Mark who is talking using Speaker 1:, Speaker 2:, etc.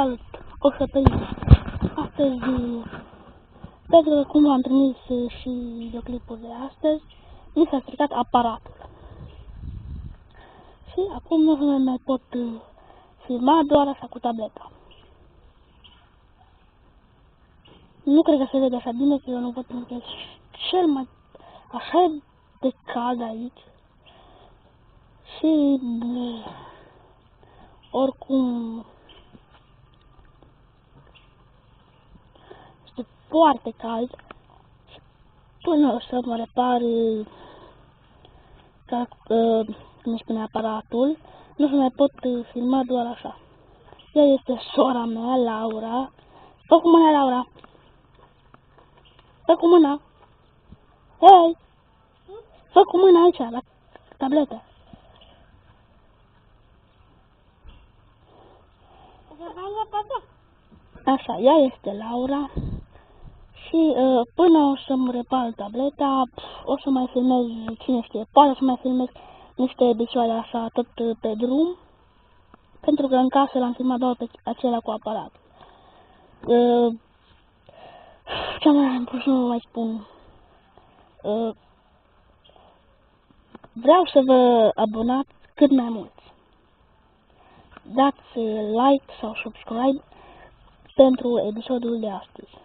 Speaker 1: Salut! O să pe astăzi, pentru că cum v-am trimis și videoclipul de astăzi, mi s-a stricat aparatul. Și acum nu mai pot filma doar așa cu tableta. Nu cred că se vede așa bine, că eu nu văd pentru că cel mai așa e de cald aici. Și oricum este foarte cald și până o să mă repar cum spune aparatul, nu se mai pot filma doar așa. Ea este sora mea, Laura. Fă cu mâna, Laura. Fă cu mâna. Hei! Fă cu mâna aici, la tabletă. Așa, ea este Laura. Și până o să-mi repar tableta, o să mai filmez, cine știe, poate să mai filmez niște episoade așa tot pe drum. Pentru că în casă l-am filmat doar pe acela cu aparat. Ce am pus să mai spun? Vreau să vă abonați cât mai mulți. Dați like sau subscribe pentru episodul de astăzi.